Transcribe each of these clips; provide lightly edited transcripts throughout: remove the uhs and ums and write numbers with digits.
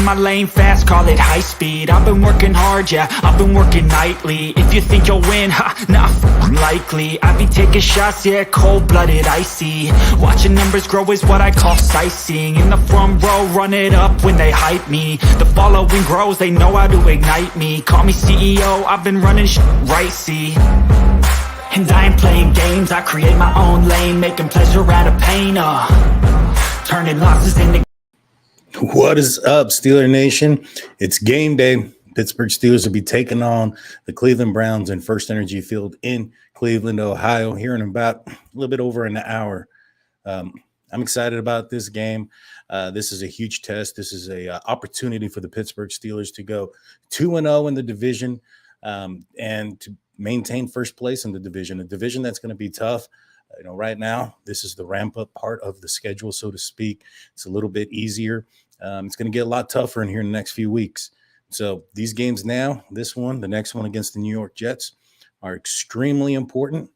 my lane fast, call it high speed. I've been working hard, yeah, I've been working nightly. If you think you'll win, not likely. I be taking shots, yeah, cold-blooded, icy. Watching numbers grow is what I call sightseeing. In the front row, run it up when they hype me. The following grows, they know how to ignite me. Call me CEO, I've been running shit right, see. And I ain't playing games, I create my own lane, making pleasure out of pain, turning losses into... What is up, Steeler Nation? It's game day. Pittsburgh Steelers will be taking on the Cleveland Browns in First Energy Field in Cleveland, Ohio, here in about a little bit over an hour. I'm excited about this game. This is a huge test. This is a opportunity for the Pittsburgh Steelers to go 2-0 in the division and to maintain first place in the division, a division that's going to be tough. Right now, this is the ramp-up part of the schedule, so to speak. It's a little bit easier. It's going to get a lot tougher in here in the next few weeks. So these games now, this one, the next one against the New York Jets, are extremely important.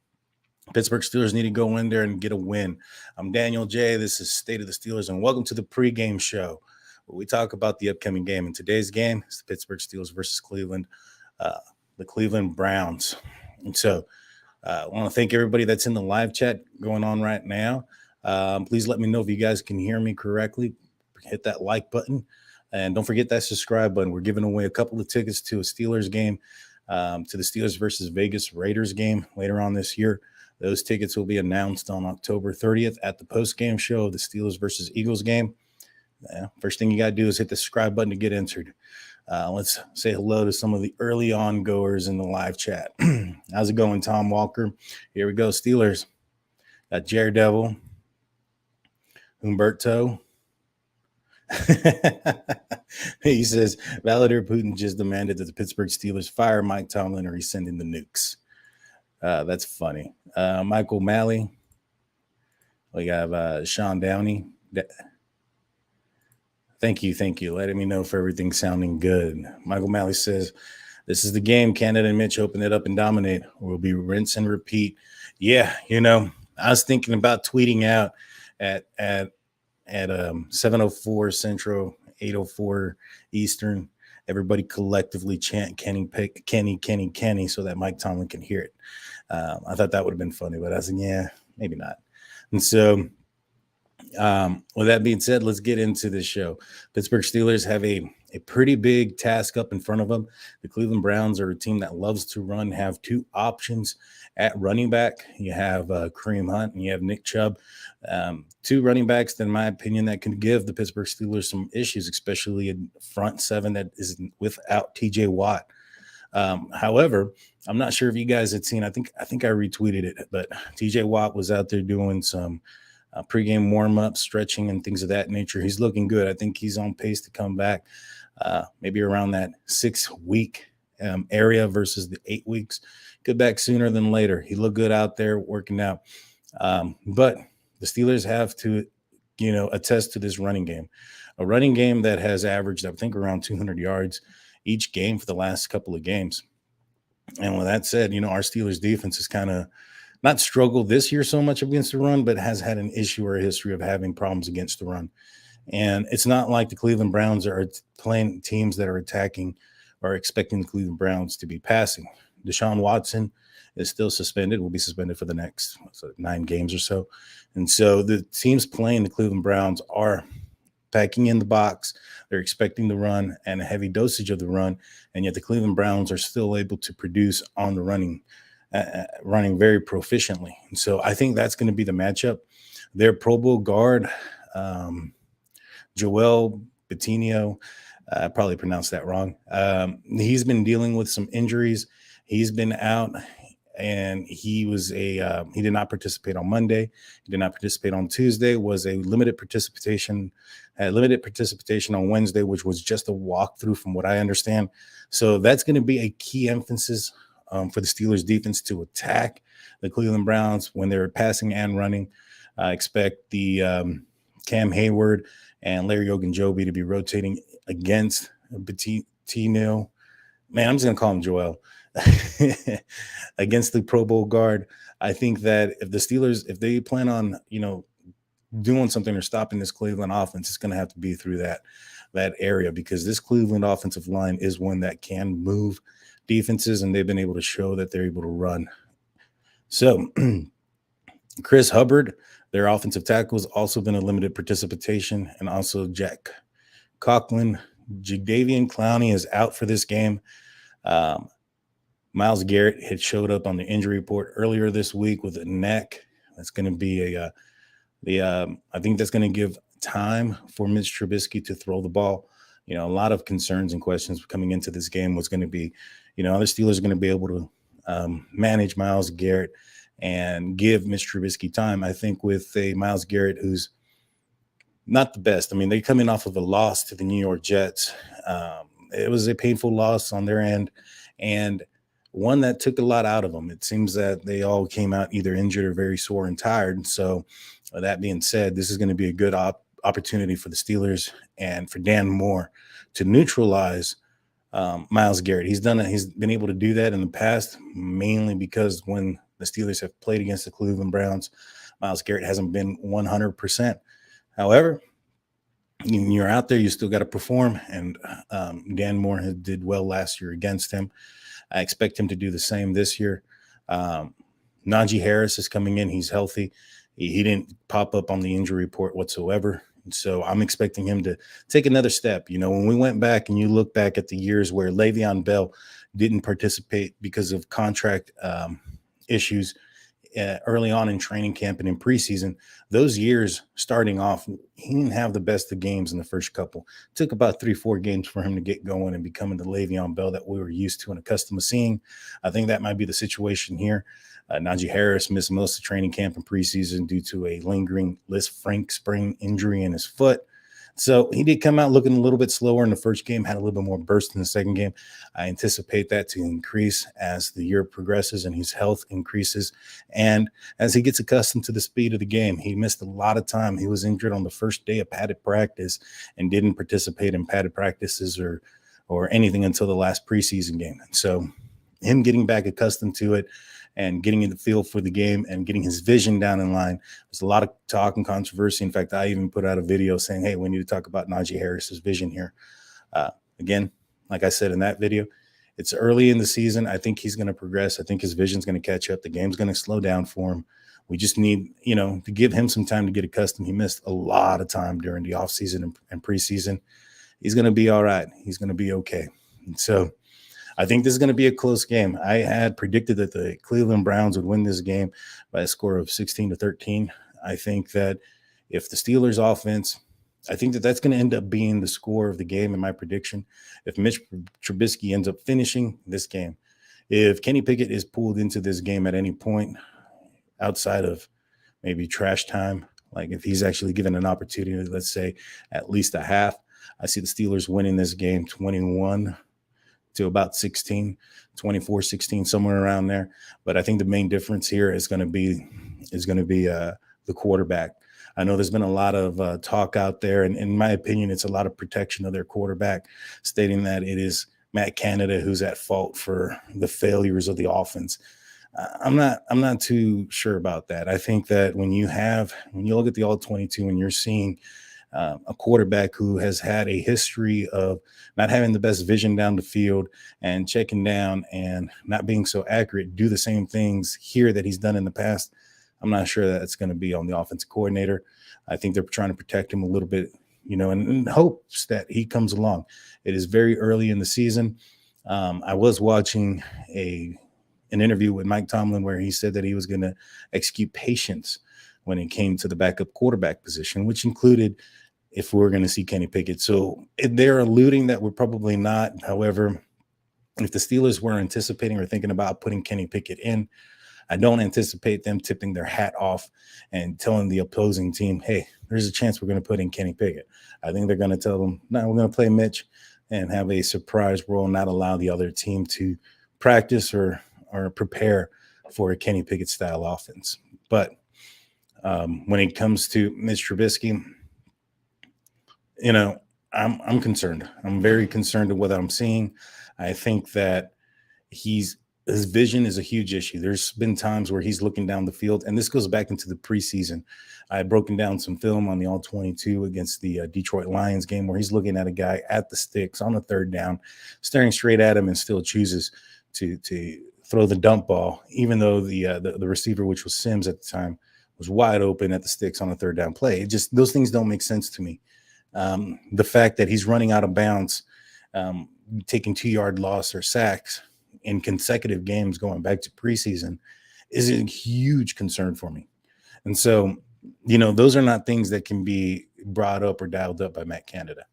Pittsburgh Steelers need to go in there and get a win. I'm Daniel J. This is State of the Steelers, and welcome to the pregame show, where we talk about the upcoming game. And today's game is the Pittsburgh Steelers versus Cleveland, the Cleveland Browns. And so I want to thank everybody that's in the live chat going on right now. Please let me know if you guys can hear me correctly. Hit that like button. And don't forget that subscribe button. We're giving away a couple of tickets to a Steelers game, to the Steelers versus Vegas Raiders game later on this year. Those tickets will be announced on October 30th at the post-game show of the Steelers versus Eagles game. First thing you got to do is hit the subscribe button to get entered. Let's say hello to some of the early on-goers in the live chat. How's it going, Tom Walker? Here we go, Steelers. Got Daredevil, Humberto. He says, Vladimir Putin just demanded that the Pittsburgh Steelers fire Mike Tomlin or he's sending the nukes. That's funny. Michael Malley. We have Sean Downey. Thank you. Letting me know if everything's sounding good. Michael Malley says, this is the game. Canada and Mitch open it up and dominate. We'll be rinse and repeat. Yeah, I was thinking about tweeting out at 7:04 Central, 8:04 Eastern. Everybody collectively chant Kenny Pickett, Kenny, so that Mike Tomlin can hear it. I thought that would have been funny, but I was like, yeah, maybe not. And so with that being said, let's get into this show. Pittsburgh Steelers have a pretty big task up in front of them. The Cleveland Browns are a team that loves to run, have two options at running back. You have Kareem Hunt and you have Nick Chubb. Two running backs, in my opinion, that can give the Pittsburgh Steelers some issues, especially in front seven that is without TJ Watt. However, I'm not sure if you guys had seen, I think I retweeted it, but TJ Watt was out there doing some pregame warm-ups, stretching, and things of that nature. He's looking good. I think he's on pace to come back maybe around that 6-week area versus the 8 weeks. Get back sooner than later. He looked good out there working out. But the Steelers have to, attest to this running game. A running game that has averaged, I think, around 200 yards each game for the last couple of games. And with that said, our Steelers defense has kind of not struggled this year so much against the run, but has had an issue or a history of having problems against the run. And it's not like the Cleveland Browns are playing teams that are attacking or expecting the Cleveland Browns to be passing. Deshaun Watson is still suspended, will be suspended for the next 9 games or so. And so the teams playing the Cleveland Browns are packing in the box. They're expecting the run and a heavy dosage of the run. And yet the Cleveland Browns are still able to produce on the running very proficiently. And so I think that's going to be the matchup. Their Pro Bowl guard, Joel Bitonio, I probably pronounced that wrong. He's been dealing with some injuries. He's been out, and he did not participate on Monday. He did not participate on Tuesday. Was a limited participation on Wednesday, which was just a walkthrough from what I understand. So that's going to be a key emphasis for the Steelers defense to attack the Cleveland Browns when they're passing and running. I expect the Cam Hayward and Larry Ogunjobi to be rotating against Bitonio. Man, I'm just going to call him Joel. Against the Pro Bowl guard. I think that if the Steelers, if they plan on, doing something or stopping this Cleveland offense, it's going to have to be through that. that area, because this Cleveland offensive line is one that can move defenses, and they've been able to show that they're able to run. So Chris Hubbard, their offensive tackle, has also been a limited participation, and also Jack Conklin. Jadeveon Clowney is out for this game. Myles Garrett had showed up on the injury report earlier this week with a neck. That's going to be I think that's going to give time for Mitch Trubisky to throw the ball. A lot of concerns and questions coming into this game was going to be, the Steelers are going to be able to manage Myles Garrett and give Mitch Trubisky time. I think with a Myles Garrett who's not the best. I mean, they're coming off of a loss to the New York Jets. It was a painful loss on their end, and one that took a lot out of them. It seems that they all came out either injured or very sore and tired. So that being said, this is going to be a good opportunity for the Steelers and for Dan Moore to neutralize Myles Garrett. He's been able to do that in the past, mainly because when the Steelers have played against the Cleveland Browns, Myles Garrett hasn't been 100%. However, you're out there, you still got to perform, and Dan Moore did well last year against him. I expect him to do the same this year. Najee Harris is coming in. He's healthy. He didn't pop up on the injury report whatsoever. So I'm expecting him to take another step. When we went back and you look back at the years where Le'Veon Bell didn't participate because of contract issues early on in training camp and in preseason, those years starting off, he didn't have the best of games in the first couple. It took about 3-4 games for him to get going and becoming the Le'Veon Bell that we were used to and accustomed to seeing. I think that might be the situation here. Najee Harris missed most of training camp and preseason due to a lingering Lisfranc sprain injury in his foot. So he did come out looking a little bit slower in the first game, had a little bit more burst in the second game. I anticipate that to increase as the year progresses and his health increases. And as he gets accustomed to the speed of the game, he missed a lot of time. He was injured on the first day of padded practice and didn't participate in padded practices or anything until the last preseason game. And so him getting back accustomed to it and getting in the field for the game and getting his vision down in line. There's a lot of talk and controversy. In fact, I even put out a video saying, hey, we need to talk about Najee Harris's vision here. Again, like I said in that video, it's early in the season. I think he's going to progress. I think his vision's going to catch up. The game's going to slow down for him. We just need, to give him some time to get accustomed. He missed a lot of time during the offseason and preseason. He's going to be all right. He's going to be okay. And so I think this is going to be a close game. I had predicted that the Cleveland Browns would win this game by a score of 16-13. I think that if the Steelers offense, I think that that's going to end up being the score of the game in my prediction. If Mitch Trubisky ends up finishing this game, if Kenny Pickett is pulled into this game at any point outside of maybe trash time, like if he's actually given an opportunity, let's say at least a half, I see the Steelers winning this game 21 to about 16, 24-16, somewhere around there. But I think the main difference here is going to be the quarterback. I know there's been a lot of talk out there, and in my opinion, it's a lot of protection of their quarterback, stating that it is Matt Canada who's at fault for the failures of the offense. I'm not too sure about that. I think that when you look at the All-22 and you're seeing a quarterback who has had a history of not having the best vision down the field and checking down and not being so accurate, do the same things here that he's done in the past, I'm not sure that it's going to be on the offensive coordinator. I think they're trying to protect him a little bit, in hopes that he comes along. It is very early in the season. I was watching an interview with Mike Tomlin where he said that he was going to execute patience when it came to the backup quarterback position, which included if we're going to see Kenny Pickett. So they're alluding that we're probably not. However, if the Steelers were anticipating or thinking about putting Kenny Pickett in, I don't anticipate them tipping their hat off and telling the opposing team, hey, there's a chance we're going to put in Kenny Pickett. I think they're going to tell them, no, we're going to play Mitch and have a surprise role, not allow the other team to practice or prepare for a Kenny Pickett style offense. But when it comes to Mitch Trubisky, I'm concerned. I'm very concerned with what I'm seeing. I think that he's his vision is a huge issue. There's been times where he's looking down the field, and this goes back into the preseason. I had broken down some film on the All 22 against the Detroit Lions game where he's looking at a guy at the sticks on a third down, staring straight at him, and still chooses to throw the dump ball, even though the receiver, which was Sims at the time, was wide open at the sticks on a third down play. It just, those things don't make sense to me. The fact that he's running out of bounds, taking 2-yard loss or sacks in consecutive games going back to preseason is a huge concern for me. And so, those are not things that can be brought up or dialed up by Matt Canada.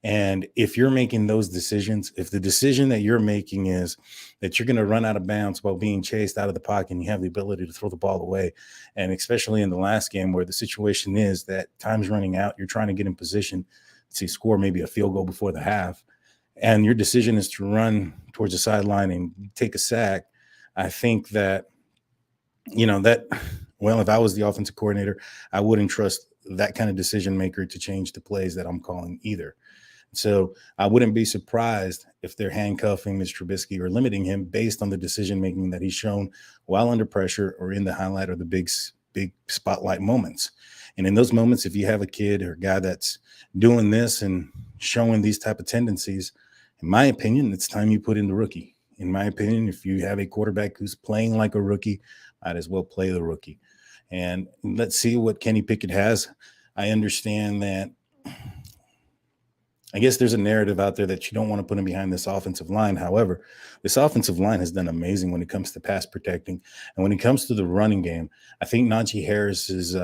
And if you're making those decisions, if the decision that you're making is that you're going to run out of bounds while being chased out of the pocket and you have the ability to throw the ball away, and especially in the last game where the situation is that time's running out, you're trying to get in position to score maybe a field goal before the half, and your decision is to run towards the sideline and take a sack, I think that, if I was the offensive coordinator, I wouldn't trust that kind of decision maker to change the plays that I'm calling either. So I wouldn't be surprised if they're handcuffing Mitch Trubisky or limiting him based on the decision making that he's shown while under pressure or in the highlight or the big spotlight moments. And in those moments, if you have a kid or a guy that's doing this and showing these type of tendencies, in my opinion, it's time you put in the rookie. In my opinion, if you have a quarterback who's playing like a rookie, might as well play the rookie. And let's see what Kenny Pickett has. I understand that. I guess there's a narrative out there that you don't want to put him behind this offensive line. However, this offensive line has done amazing when it comes to pass protecting. And when it comes to the running game, I think Najee Harris's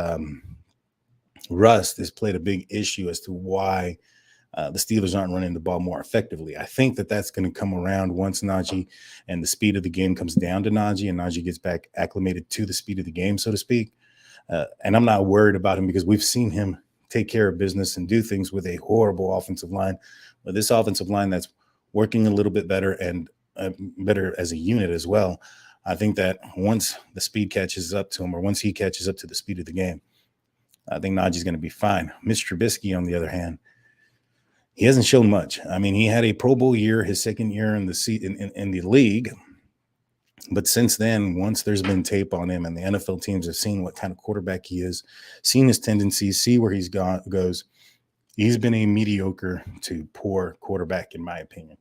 rust has played a big issue as to why the Steelers aren't running the ball more effectively. I think that that's going to come around once Najee and the speed of the game comes down to Najee and Najee gets back acclimated to the speed of the game, so to speak. And I'm not worried about him because we've seen him take care of business and do things with a horrible offensive line. But this offensive line that's working a little bit better and better as a unit as well, I think that once the speed catches up to him or once he catches up to the speed of the game, I think Najee's going to be fine. Mitch Trubisky, on the other hand, he hasn't shown much. I mean, he had a Pro Bowl year, his second year in the league. But since then, once there's been tape on him and the NFL teams have seen what kind of quarterback he is, seen his tendencies, see where he's goes, he's been a mediocre to poor quarterback, in my opinion.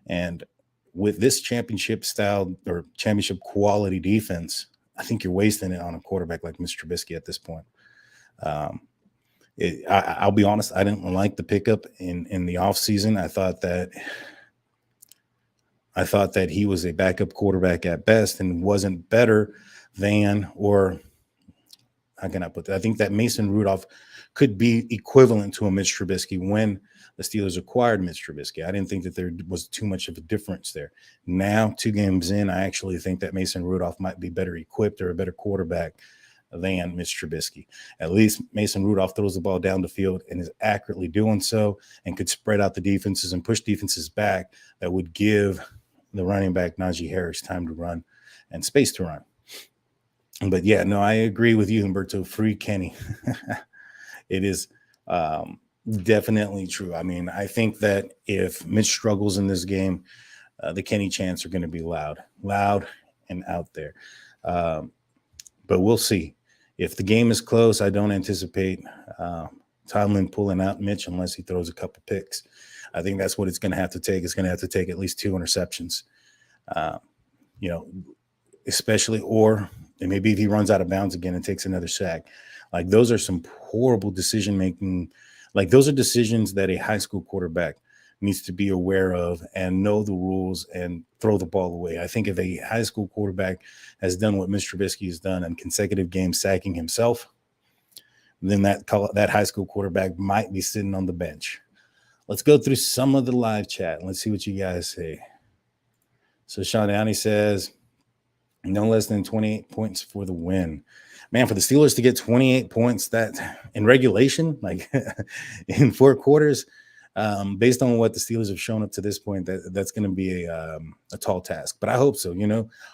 And with this championship style or championship quality defense, I think you're wasting it on a quarterback like Mr. Trubisky at this point. I'll be honest, I didn't like the pickup in the offseason. I thought that he was a backup quarterback at best and wasn't better than, or how can I put that? I think that Mason Rudolph could be equivalent to a Mitch Trubisky when the Steelers acquired Mitch Trubisky. I didn't think that there was too much of a difference there. Now, 2 games in, I actually think that Mason Rudolph might be better equipped or a better quarterback than Mitch Trubisky. At least Mason Rudolph throws the ball down the field and is accurately doing so and could spread out the defenses and push defenses back that would give the running back Najee Harris time to run and space to run. But yeah, no, I agree with you, Humberto. Free Kenny. It is definitely true. I mean, I think that if Mitch struggles in this game, the Kenny chants are going to be loud and out there. But we'll see. If the game is close, I don't anticipate Tomlin pulling out Mitch unless he throws a couple picks. I think that's what it's going to have to take. It's going to have to take at least 2 interceptions, especially, or maybe if he runs out of bounds again and takes another sack. Like, those are some horrible decision-making. Like, those are decisions that a high school quarterback needs to be aware of and know the rules and throw the ball away. I think if a high school quarterback has done what Mr. Trubisky has done in consecutive games, sacking himself, then that high school quarterback might be sitting on the bench. Let's go through some of the live chat and let's see what you guys say. So Sean Downey says, no less than 28 points for the win. Man, for the Steelers to get 28 points that in regulation, like in 4 quarters, based on what the Steelers have shown up to this point, that's going to be a tall task. But I hope so.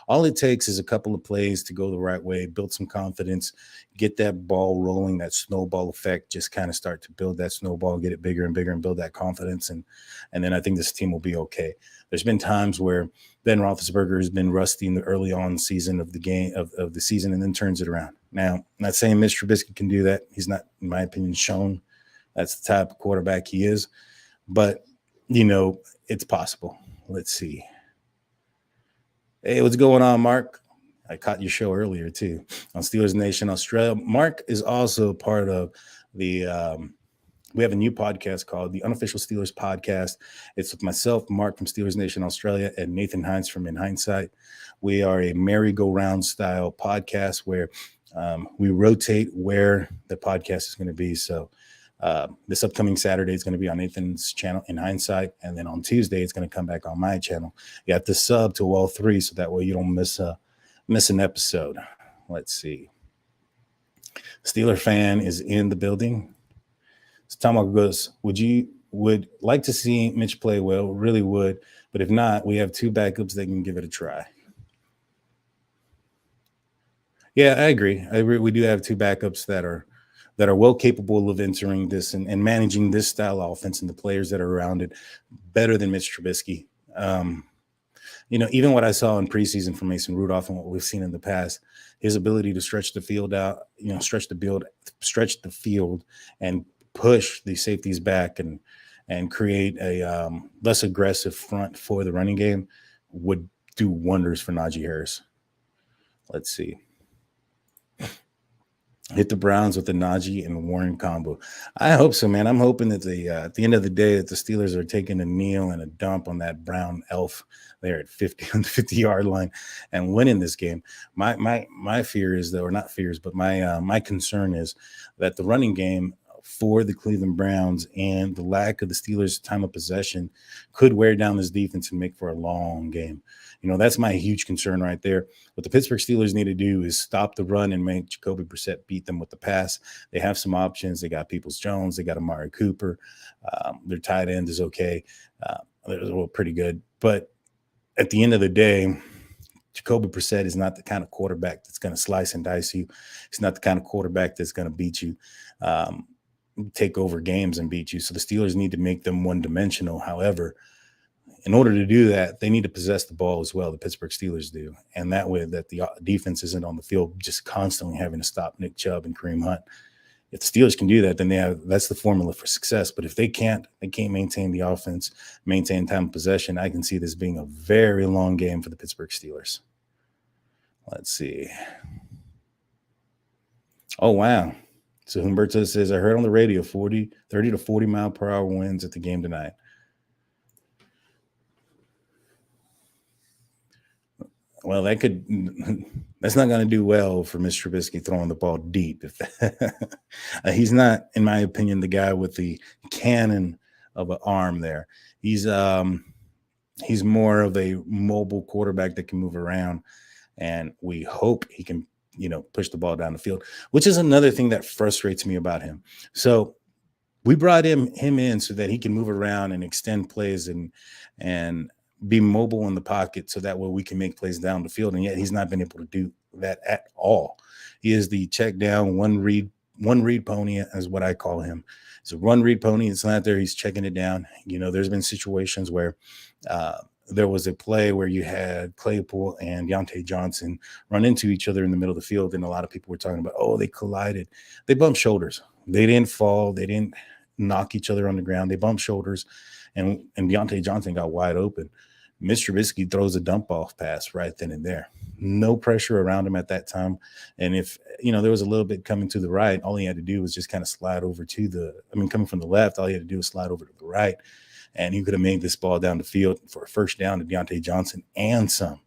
All it takes is a couple of plays to go the right way, build some confidence, get that ball rolling, that snowball effect, just kind of start to build that snowball, get it bigger and bigger and build that confidence. And then I think this team will be okay. There's been times where Ben Roethlisberger has been rusty in the early on season of the game of the season and then turns it around. Now, I'm not saying Mitch Trubisky can do that. He's not, in my opinion, shown that's the type of quarterback he is. But, it's possible. Let's see. Hey, what's going on, Mark? I caught your show earlier, too, on Steelers Nation Australia. Mark is also part of the we have a new podcast called the Unofficial Steelers Podcast. It's with myself, Mark from Steelers Nation Australia, and Nathan Hines from In Hindsight. We are a merry-go-round style podcast where we rotate where the podcast is going to be. So this upcoming Saturday is going to be on Nathan's channel, In Hindsight, and then on Tuesday it's going to come back on my channel. You have to sub to all three so that way you don't miss an episode. Let's see. Steeler fan is in the building. So Tom goes, would like to see Mitch play well, really would, but if not, we have two backups that can give it a try. Yeah, I agree. We do have two backups that are well capable of entering this and managing this style of offense and the players that are around it better than Mitch Trubisky. Even what I saw in preseason from Mason Rudolph and what we've seen in the past, his ability to stretch the field out, stretch the field and push the safeties back and create a less aggressive front for the running game would do wonders for Najee Harris. Let's see. Hit the Browns with the Najee and Warren combo. I hope so, man. I'm hoping that at the end of the day that the Steelers are taking a kneel and a dump on that Brown elf there at 50 on the 50-yard line and winning this game. My fear is, or not fears, but my concern is that the running game for the Cleveland Browns and the lack of the Steelers' time of possession could wear down this defense and make for a long game. That's my huge concern right there. What the Pittsburgh Steelers need to do is stop the run and make Jacoby Brissett beat them with the pass. They have some options. They got Peoples-Jones. They got Amari Cooper. Their tight end is okay. They're pretty good. But at the end of the day, Jacoby Brissett is not the kind of quarterback that's going to slice and dice you. He's not the kind of quarterback that's going to beat you, take over games and beat you. So the Steelers need to make them one-dimensional. However, in order to do that, they need to possess the ball as well. The Pittsburgh Steelers do. And that way that the defense isn't on the field just constantly having to stop Nick Chubb and Kareem Hunt. If the Steelers can do that, then that's the formula for success. But if they can't maintain the offense, maintain time of possession, I can see this being a very long game for the Pittsburgh Steelers. Let's see. Oh, wow. So Humberto says, I heard on the radio 30 to 40 mile per hour winds at the game tonight. Well, that's not going to do well for Mr. Trubisky throwing the ball deep. He's not, in my opinion, the guy with the cannon of an arm there. He's more of a mobile quarterback that can move around, and we hope he can, push the ball down the field, which is another thing that frustrates me about him. So we brought him in so that he can move around and extend plays and be mobile in the pocket so that way we can make plays down the field. And yet he's not been able to do that at all. He is the check down, one read pony, is what I call him. It's a one read pony. It's not there. He's checking it down. There's been situations where there was a play where you had Claypool and Deontay Johnson run into each other in the middle of the field. And a lot of people were talking about, they collided. They bumped shoulders. They didn't fall. They didn't knock each other on the ground. They bumped shoulders. And Deontay Johnson got wide open. Mitch Trubisky throws a dump-off pass right then and there. No pressure around him at that time. And if, there was a little bit coming to the right, all he had to do was just kind of slide over coming from the left, all he had to do was slide over to the right. And he could have made this ball down the field for a first down to Deontay Johnson and some.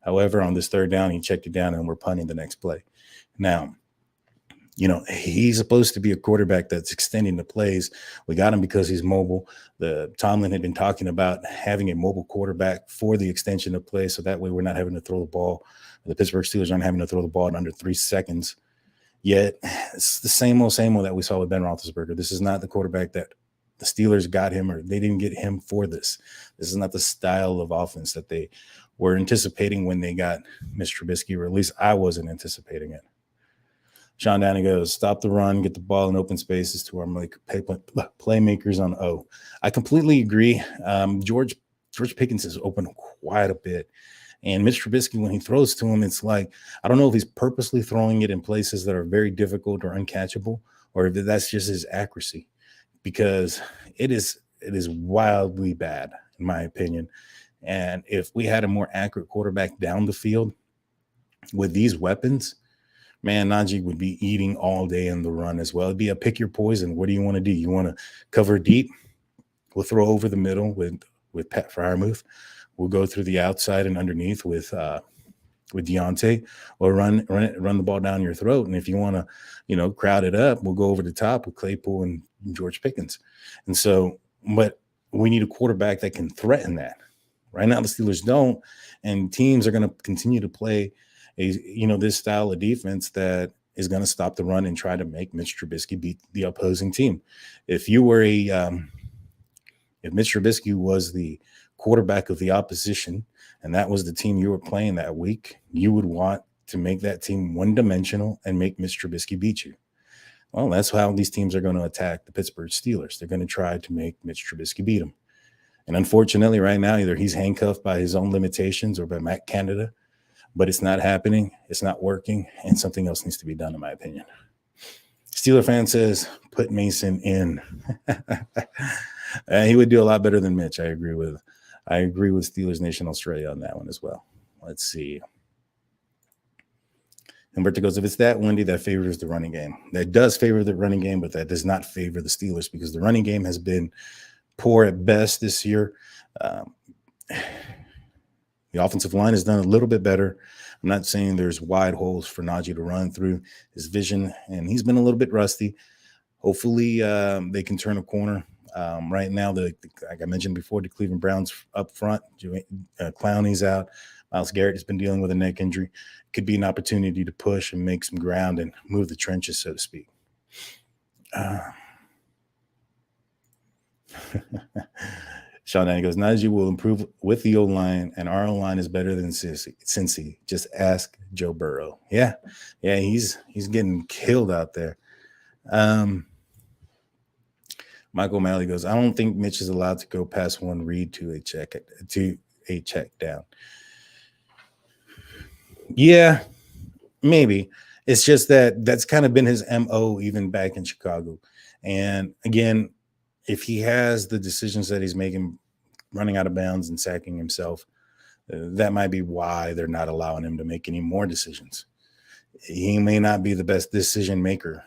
However, on this third down, he checked it down and we're punting the next play. Now, he's supposed to be a quarterback that's extending the plays. We got him because he's mobile. Tomlin had been talking about having a mobile quarterback for the extension of play, so that way we're not having to throw the ball. The Pittsburgh Steelers aren't having to throw the ball in under 3 seconds. Yet it's the same old that we saw with Ben Roethlisberger. This is not the quarterback that the Steelers got him, or they didn't get him for this. This is not the style of offense that they were anticipating when they got Mitch Trubisky, or at least I wasn't anticipating it. Sean Downey goes, stop the run, get the ball in open spaces to our playmakers on O. I completely agree. George George Pickens is open quite a bit. And Mitch Trubisky, when he throws to him, it's like, I don't know if he's purposely throwing it in places that are very difficult or uncatchable, or if that's just his accuracy, because it is wildly bad, in my opinion. And if we had a more accurate quarterback down the field with these weapons, man, Najee would be eating all day in the run as well. It'd be a pick your poison. What do you want to do? You want to cover deep? We'll throw over the middle with Pat Freiermuth. We'll go through the outside and underneath with Deontay, or run the ball down your throat. And if you want to, crowd it up, we'll go over the top with Claypool and George Pickens. And so, but we need a quarterback that can threaten that. Right now, the Steelers don't, and teams are going to continue to play this style of defense that is going to stop the run and try to make Mitch Trubisky beat the opposing team. If you were if Mitch Trubisky was the quarterback of the opposition, and that was the team you were playing that week, you would want to make that team one-dimensional and make Mitch Trubisky beat you. Well, that's how these teams are going to attack the Pittsburgh Steelers. They're going to try to make Mitch Trubisky beat them. And unfortunately, right now, either he's handcuffed by his own limitations or by Matt Canada, but it's not happening. It's not working, and something else needs to be done, in my opinion. Steeler fan says, put Mason in. He would do a lot better than Mitch. I agree with Steelers Nation Australia on that one as well. Let's see. Humberto goes, if it's that windy, that favors the running game. That does favor the running game, but that does not favor the Steelers, because the running game has been poor at best this year. The offensive line has done a little bit better. I'm not saying there's wide holes for Najee to run through. His vision, and he's been a little bit rusty. Hopefully they can turn a corner. Right now, like I mentioned before, the Cleveland Browns up front, Clowney's out. Myles Garrett has been dealing with a neck injury. Could be an opportunity to push and make some ground and move the trenches, so to speak. Sean Danny goes, Najee will improve with the O-line, and our O-line is better than Cincy. Just ask Joe Burrow. Yeah, he's getting killed out there. Michael O'Malley goes, I don't think Mitch is allowed to go past one read to a check down. Yeah, maybe. It's just that's kind of been his MO even back in Chicago. And again, if he has the decisions that he's making, running out of bounds and sacking himself, that might be why they're not allowing him to make any more decisions. He may not be the best decision maker.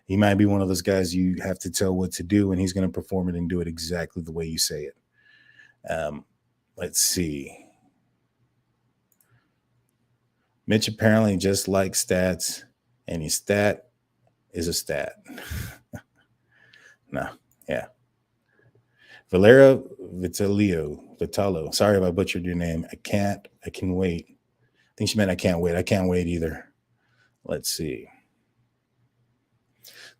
He might be one of those guys you have to tell what to do, and he's going to perform it and do it exactly the way you say it. Let's see. Mitch apparently just likes stats, and his stat is a stat. No, yeah. Valera Vitalo. Sorry if I butchered your name. I can wait. I think she meant I can't wait. I can't wait either. Let's see.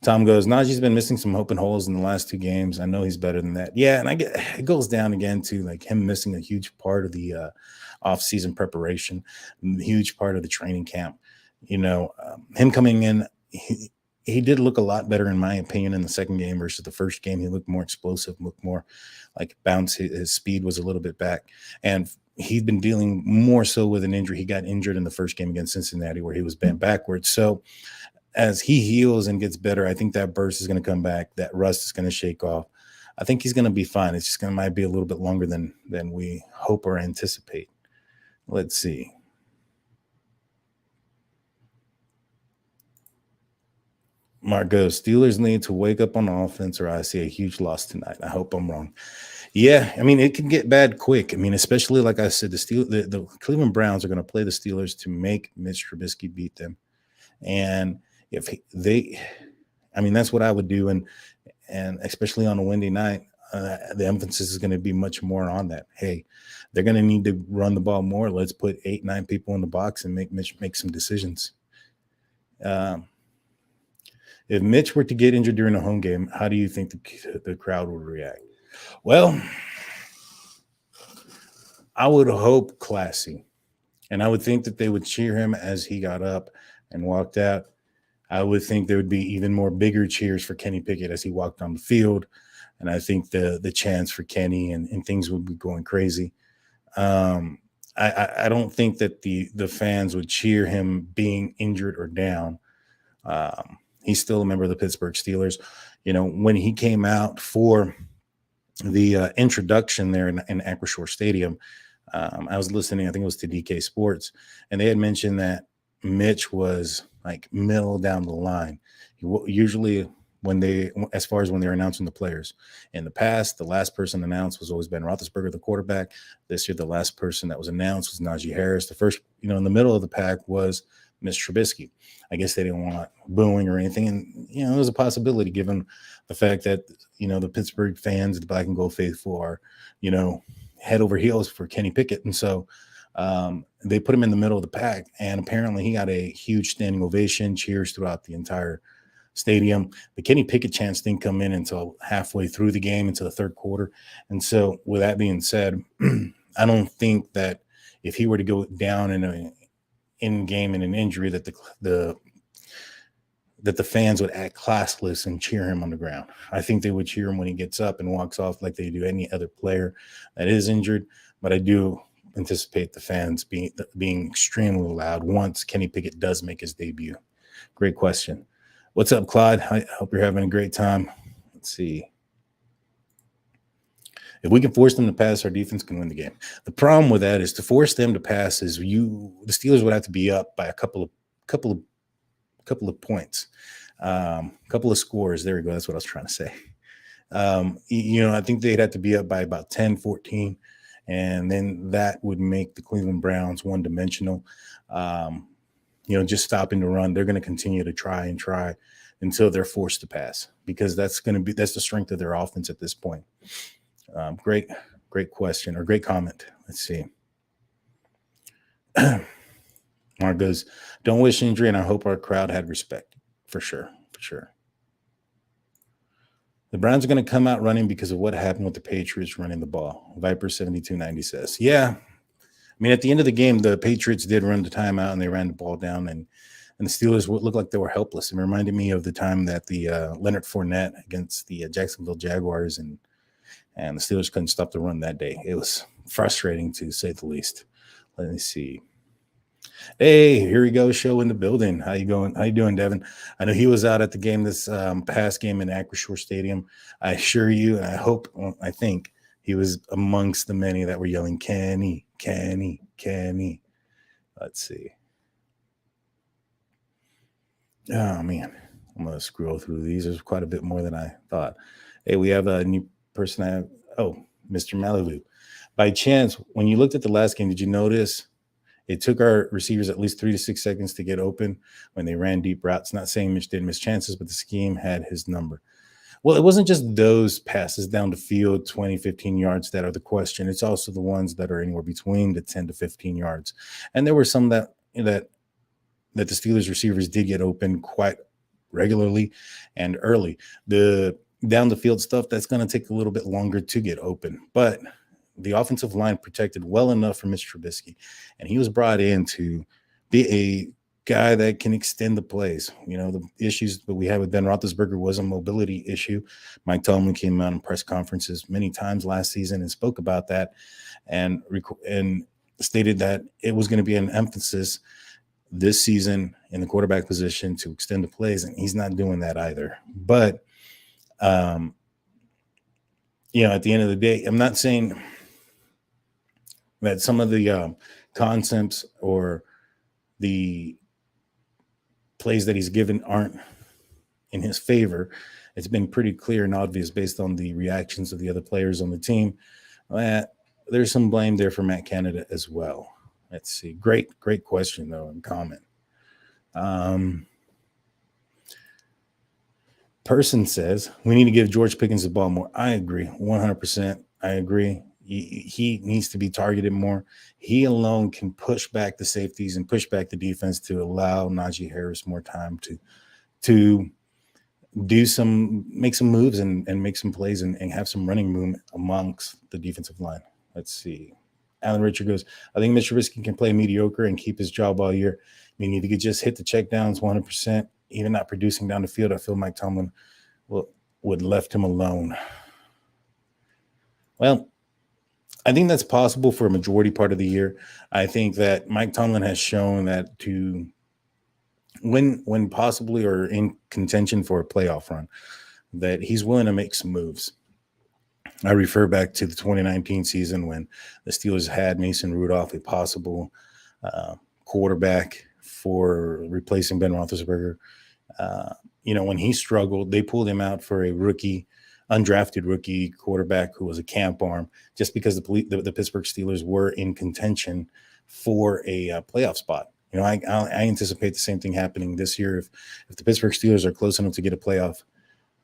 Tom goes, Najee's been missing some open holes in the last 2 games. I know he's better than that. Yeah, and it goes down again to like him missing a huge part of the off-season preparation, huge part of the training camp. Him coming in, he did look a lot better, in my opinion, in the second game versus the first game. He looked more explosive, looked more like bounce. His speed was a little bit back. And he'd been dealing more so with an injury. He got injured in the first game against Cincinnati where he was bent backwards. So as he heals and gets better, I think that burst is going to come back. That rust is going to shake off. I think he's going to be fine. It's just might be a little bit longer than we hope or anticipate. Let's see. Mark goes, Steelers need to wake up on offense, or I see a huge loss tonight. I hope I'm wrong. Yeah, I mean, it can get bad quick. I mean, especially like I said, the Cleveland Browns are going to play the Steelers to make Mitch Trubisky beat them. And if that's what I would do. And especially on a windy night, the emphasis is going to be much more on that. Hey, they're going to need to run the ball more. Let's put 8-9 people in the box and make Mitch make some decisions. If Mitch were to get injured during a home game, how do you think the crowd would react? Well, I would hope classy. And I would think that they would cheer him as he got up and walked out. I would think there would be even more bigger cheers for Kenny Pickett as he walked on the field. and I think the chance for Kenny and things would be going crazy. I don't think that the fans would cheer him being injured or down. He's still a member of the Pittsburgh Steelers. When he came out for the introduction there in Acrisure Stadium, I was listening, I think it was to DK Sports, and they had mentioned that Mitch was like middle down the line. Usually as far as when they're announcing the players. In the past, the last person announced was always Ben Roethlisberger, the quarterback. This year, the last person that was announced was Najee Harris. The first, in the middle of the pack was Mitch Trubisky. I guess they didn't want booing or anything. And, it was a possibility given the fact that, the Pittsburgh fans, the black and gold faithful are, head over heels for Kenny Pickett. And so they put him in the middle of the pack. And apparently he got a huge standing ovation, cheers throughout the entire stadium. The Kenny Pickett chance didn't come in until halfway through the game, into the third quarter. And so with that being said, I don't think that if he were to go down in game in an injury that the fans would act classless and cheer him on the ground. I think they would cheer him when he gets up and walks off like they do any other player that is injured. But I do anticipate the fans being extremely loud once Kenny Pickett does make his debut. Great question. What's up, Claude? I hope you're having a great time. Let's see. If we can force them to pass, our defense can win the game. The problem with that is to force them to pass is the Steelers would have to be up by a couple of points, couple of scores. There we go. That's what I was trying to say. I think they'd have to be up by about 10, 14, and then that would make the Cleveland Browns one-dimensional. Just stopping the run. They're going to continue to try until they're forced to pass, because that's the strength of their offense at this point. Great question, or great comment. Let's see. Mark goes, don't wish injury, and I hope our crowd had respect. For sure. The Browns are going to come out running because of what happened with the Patriots running the ball. Viper 7290 says, yeah. I mean, at the end of the game, the Patriots did run the timeout and they ran the ball down, and the Steelers looked like they were helpless. It reminded me of the time that the Leonard Fournette against the Jacksonville Jaguars, and the Steelers couldn't stop the run that day. It was frustrating, to say the least. Let me see. Hey, here we go. Show in the building. How you going? How you doing, Devin? I know he was out at the game this past game in Acrisure Stadium. I assure you, and I think he was amongst the many that were yelling, Kenny, Kenny, Kenny. Let's see. Oh, man. I'm going to scroll through these. There's quite a bit more than I thought. Hey, we have a new person. Mr. Malibu. By chance, when you looked at the last game, did you notice it took our receivers at least 3 to 6 seconds to get open when they ran deep routes? Not saying Mitch didn't miss chances, but the scheme had his number. Well, it wasn't just those passes down the field, 20, 15 yards that are the question. It's also the ones that are anywhere between the 10 to 15 yards. And there were some that the Steelers receivers did get open quite regularly and early. The down the field stuff, that's going to take a little bit longer to get open. But the offensive line protected well enough for Mitch Trubisky. And he was brought in to be a guy that can extend the plays. The issues that we had with Ben Roethlisberger was a mobility issue. Mike Tomlin came out in press conferences many times last season and spoke about that and stated that it was going to be an emphasis this season in the quarterback position to extend the plays, and he's not doing that either. But, at the end of the day, I'm not saying that some of the concepts or the plays that he's given aren't in his favor. It's been pretty clear and obvious based on the reactions of the other players on the team that there's some blame there for Matt Canada as well. Let's see. Great question, though, and comment. Person says, we need to give George Pickens the ball more. I agree. 100%. I agree. He needs to be targeted more. He alone can push back the safeties and push back the defense to allow Najee Harris more time to make some moves and make some plays and have some running movement amongst the defensive line. Let's see. Alan Richard goes, I think Mitch Trubisky can play mediocre and keep his job all year. I mean, if he could just hit the checkdowns 100%, even not producing down the field, I feel Mike Tomlin would left him alone. Well, I think that's possible for a majority part of the year. I think that Mike Tomlin has shown that to when possibly or in contention for a playoff run, that he's willing to make some moves. I refer back to the 2019 season when the Steelers had Mason Rudolph, a possible quarterback for replacing Ben Roethlisberger. When he struggled, they pulled him out for a undrafted rookie quarterback who was a camp arm, just because the Pittsburgh Steelers were in contention for a playoff spot. I anticipate the same thing happening this year. If the Pittsburgh Steelers are close enough to get a playoff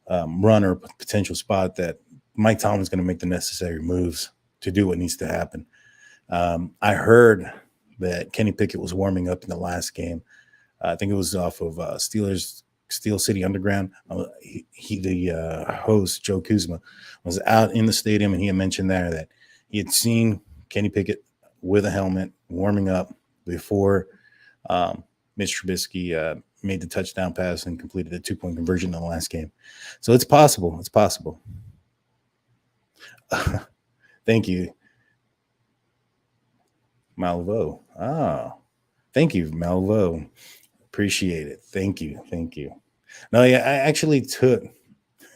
run or potential spot, that Mike Tomlin's going to make the necessary moves to do what needs to happen. I heard that Kenny Pickett was warming up in the last game. I think it was off of Steelers Steel City Underground. The host, Joe Kuzma, was out in the stadium, and he had mentioned there that he had seen Kenny Pickett with a helmet warming up before Mitch Trubisky made the touchdown pass and completed a 2-point conversion in the last game. So it's possible. It's possible. Thank you, Malvo. Thank you, Malvo. Appreciate it. Thank you. No, yeah, I actually took,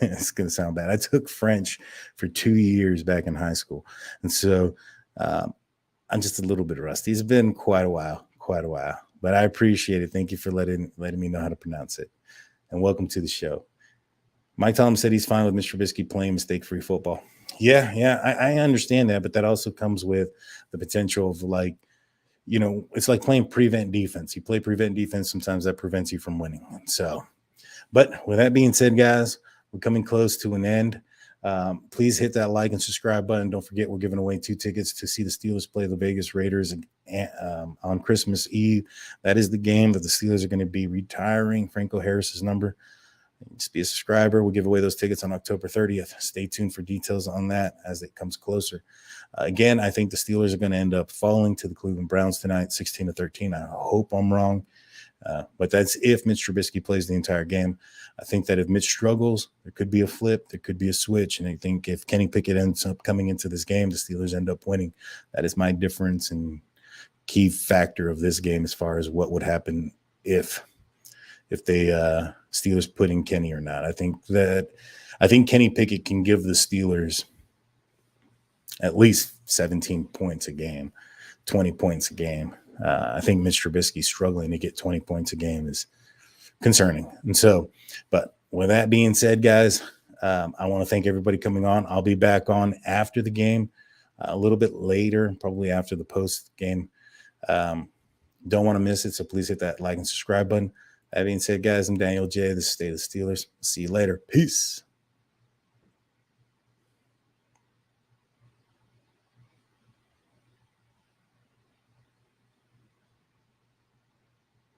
it's going to sound bad, I took French for 2 years back in high school. And so I'm just a little bit rusty. It's been quite a while. But I appreciate it. Thank you for letting me know how to pronounce it. And welcome to the show. Mike Tomlin said he's fine with Mitch Trubisky playing mistake-free football. Yeah, I understand that, but that also comes with the potential of, like, it's like playing prevent defense. You play prevent defense, sometimes that prevents you from winning. So, but with that being said, guys, we're coming close to an end. Please hit that like and subscribe button. Don't forget, we're giving away 2 tickets to see the Steelers play the Vegas Raiders on Christmas Eve. That is the game that the Steelers are going to be retiring Franco Harris's number. Just be a subscriber. We'll give away those tickets on October 30th. Stay tuned for details on that as it comes closer. Again, I think the Steelers are going to end up falling to the Cleveland Browns tonight, 16-13. I hope I'm wrong. But that's if Mitch Trubisky plays the entire game. I think that if Mitch struggles, there could be a flip, there could be a switch. And I think if Kenny Pickett ends up coming into this game, the Steelers end up winning. That is my difference and key factor of this game as far as what would happen if they Steelers put in Kenny or not. I think Kenny Pickett can give the Steelers at least 17 points a game, 20 points a game. I think Mitch Trubisky struggling to get 20 points a game is concerning. And so, but with that being said, guys, I want to thank everybody coming on. I'll be back on after the game, a little bit later, probably after the post game. Don't want to miss it, so please hit that like and subscribe button. That being said, guys, I'm Daniel J. This is State of the Steelers. See you later. Peace.